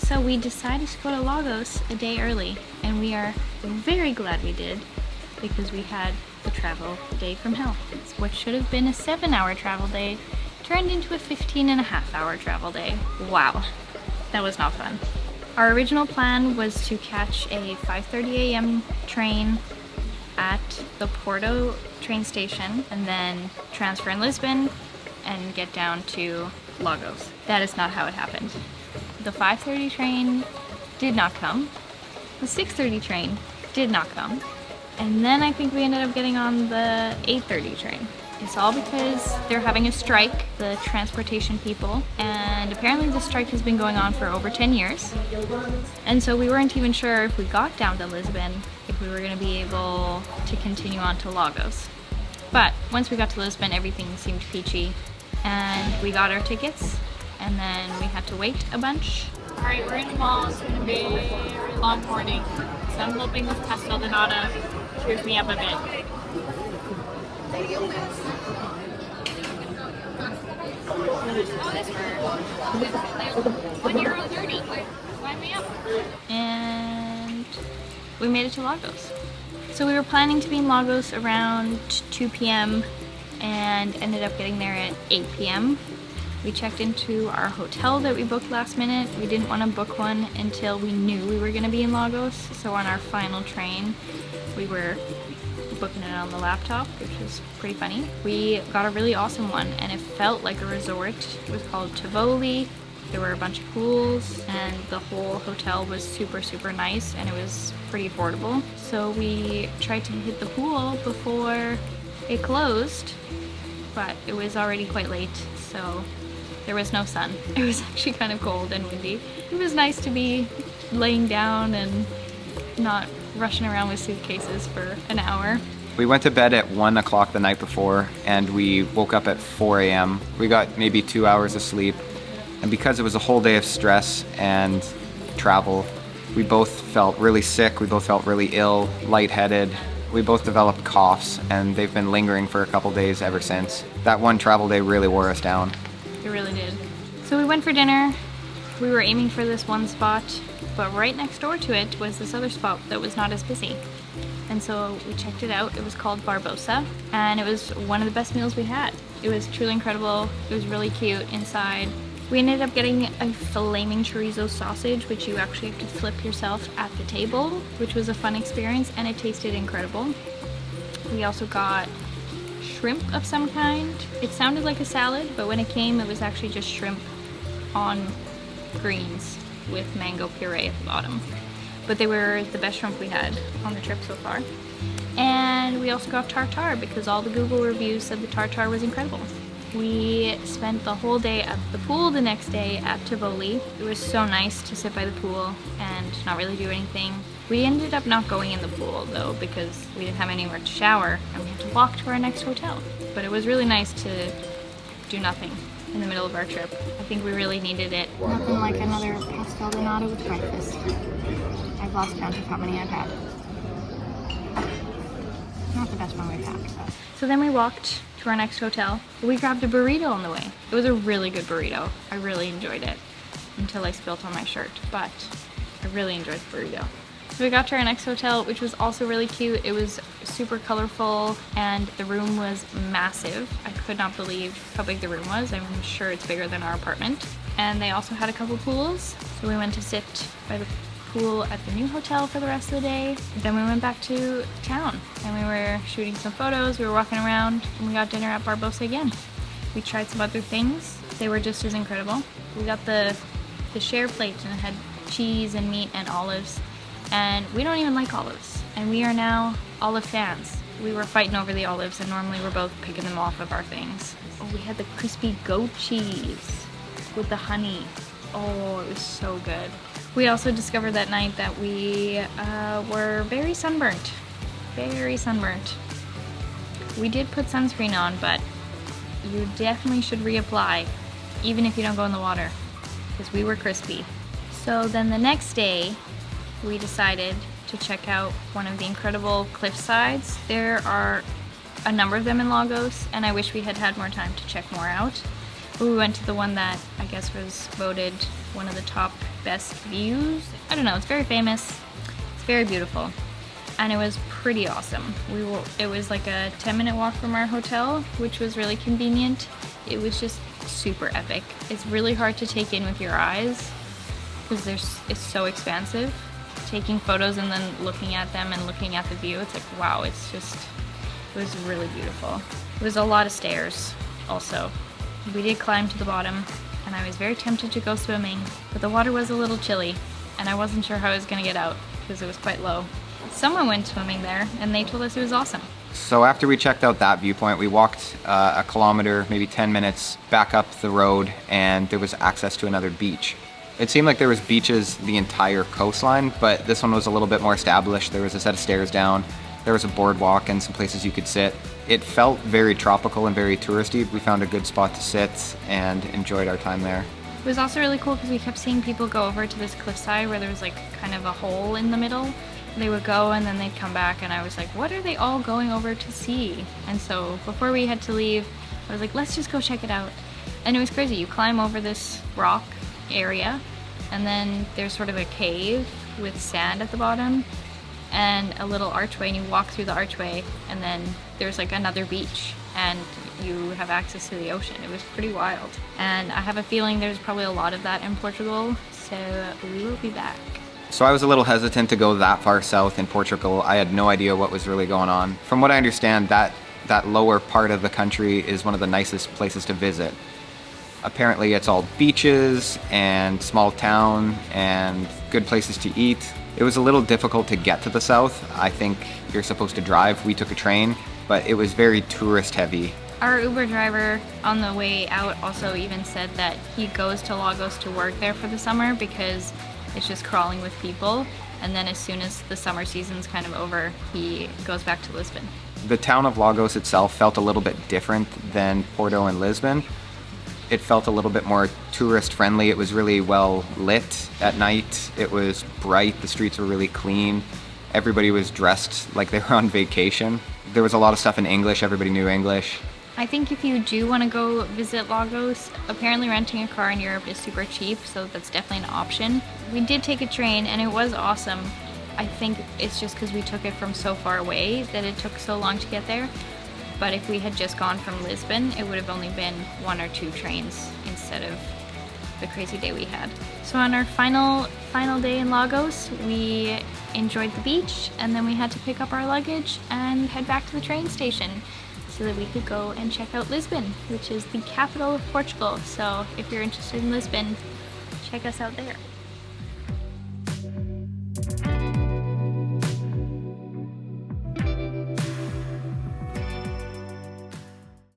So we decided to go to Lagos a day early, and we are very glad we did because we had the travel day from hell. What should have been a 7-hour travel day turned into a 15.5-hour travel day. Wow, that was not fun. Our original plan was to catch a 5:30 a.m. train at the Porto train station and then transfer in Lisbon and get down to Lagos. That is not how it happened. The 5:30 train did not come. The 6:30 train did not come. And then I think we ended up getting on the 8:30 train. It's all because they're having a strike, the transportation people, and apparently the strike has been going on for over 10 years. And so we weren't even sure if we got down to Lisbon if we were going to be able to continue on to Lagos. But once we got to Lisbon, everything seemed peachy, and we got our tickets, and then we had to wait a bunch. Alright, we're in the mall. It's going to be a very long morning, so I'm hoping this pastel de nata cheers me up a bit. €1.30. Sign me up. And we made it to Lagos. So we were planning to be in Lagos around 2 p.m. and ended up getting there at 8 p.m. We checked into our hotel that we booked last minute. We didn't want to book one until we knew we were going to be in Lagos. So on our final train, we were booking it on the laptop, which was pretty funny. We got a really awesome one, and it felt like a resort. It was called Tivoli. There were a bunch of pools, and the whole hotel was super nice, and it was pretty affordable. So we tried to hit the pool before it closed, but it was already quite late, so there was no sun. It was actually kind of cold and windy. It was nice to be laying down and not rushing around with suitcases for an hour. We went to bed at 1 o'clock the night before, and we woke up at 4 a.m. We got maybe 2 hours of sleep, and because it was a whole day of stress and travel, we both felt really sick, we both felt really ill, lightheaded. We both developed coughs, and they've been lingering for a couple days ever since. That one travel day really wore us down. It really did. So we went for dinner. We were aiming for this one spot, but right next door to it was this other spot that was not as busy. And so we checked it out. It was called Barbosa, and it was one of the best meals we had. It was truly incredible. It was really cute inside. We ended up getting a flaming chorizo sausage, which you actually have to flip yourself at the table, which was a fun experience, and it tasted incredible. We also got shrimp of some kind. It sounded like a salad, but when it came, it was actually just shrimp on greens with mango puree at the bottom. But they were the best shrimp we had on the trip so far. And we also got tartare because all the Google reviews said the tartare was incredible. We spent the whole day at the pool the next day at Tivoli. It was so nice to sit by the pool and not really do anything. We ended up not going in the pool though because we didn't have anywhere to shower and we had to walk to our next hotel. But it was really nice to do nothing in the middle of our trip. I think we really needed it. Nothing like another pastel de nata with breakfast. I've lost count of how many I've had. Not the best one we've had. So then we walked to our next hotel. We grabbed a burrito on the way. It was a really good burrito. I really enjoyed it until I spilt on my shirt, but I really enjoyed the burrito. So we got to our next hotel, which was also really cute. It was super colorful and the room was massive. I could not believe how big the room was. I'm sure it's bigger than our apartment. And they also had a couple pools. So we went to sit by the pool at the new hotel for the rest of the day. Then we went back to town and we were shooting some photos. We were walking around and we got dinner at Barbosa again. We tried some other things. They were just as incredible. We got the share plate and it had cheese and meat and olives. And we don't even like olives. And we are now olive fans. We were fighting over the olives and normally we're both picking them off of our things. Oh, we had the crispy goat cheese with the honey. Oh, it was so good. We also discovered that night that we were very sunburnt. Very sunburnt. We did put sunscreen on, but you definitely should reapply, even if you don't go in the water, because we were crispy. So then the next day, we decided to check out one of the incredible cliff sides. There are a number of them in Lagos, and I wish we had had more time to check more out. But we went to the one that I guess was voted one of the top best views. I don't know, it's very famous. It's very beautiful. And it was pretty awesome. It was like a 10-minute walk from our hotel, which was really convenient. It was just super epic. It's really hard to take in with your eyes because it's so expansive. Taking photos and then looking at them and looking at the view, it's like, wow, it was really beautiful. It was a lot of stairs also. We did climb to the bottom and I was very tempted to go swimming, but the water was a little chilly and I wasn't sure how I was gonna get out because it was quite low. Someone went swimming there and they told us it was awesome. So after we checked out that viewpoint, we walked a kilometer, maybe 10 minutes back up the road, and there was access to another beach. It seemed like there was beaches the entire coastline, but this one was a little bit more established. There was a set of stairs down, there was a boardwalk and some places you could sit. It felt very tropical and very touristy. We found a good spot to sit and enjoyed our time there. It was also really cool because we kept seeing people go over to this cliffside where there was like kind of a hole in the middle. They would go and then they'd come back and I was like, what are they all going over to see? And so before we had to leave, I was like, let's just go check it out. And it was crazy. You climb over this rock area and then there's sort of a cave with sand at the bottom and a little archway, and you walk through the archway and then there's like another beach and you have access to the ocean. It was pretty wild. And I have a feeling there's probably a lot of that in Portugal, so we will be back. So I was a little hesitant to go that far south in Portugal. I had no idea what was really going on. From what I understand, that lower part of the country is one of the nicest places to visit. Apparently it's all beaches and small town and good places to eat. It was a little difficult to get to the south. I think you're supposed to drive. We took a train, but it was very tourist heavy. Our Uber driver on the way out also even said that he goes to Lagos to work there for the summer because it's just crawling with people, and then as soon as the summer season's kind of over, he goes back to Lisbon. The town of Lagos itself felt a little bit different than Porto and Lisbon. It felt a little bit more tourist friendly. It was really well lit at night. It was bright. The streets were really clean. Everybody was dressed like they were on vacation. There was a lot of stuff in English. Everybody knew English. I think if you do want to go visit Lagos, apparently renting a car in Europe is super cheap, so that's definitely an option. We did take a train and it was awesome. I think it's just because we took it from so far away that it took so long to get there. But if we had just gone from Lisbon, it would have only been 1 or 2 trains instead of the crazy day we had. So on our final day in Lagos, we enjoyed the beach and then we had to pick up our luggage and head back to the train station so that we could go and check out Lisbon, which is the capital of Portugal. So if you're interested in Lisbon, check us out there.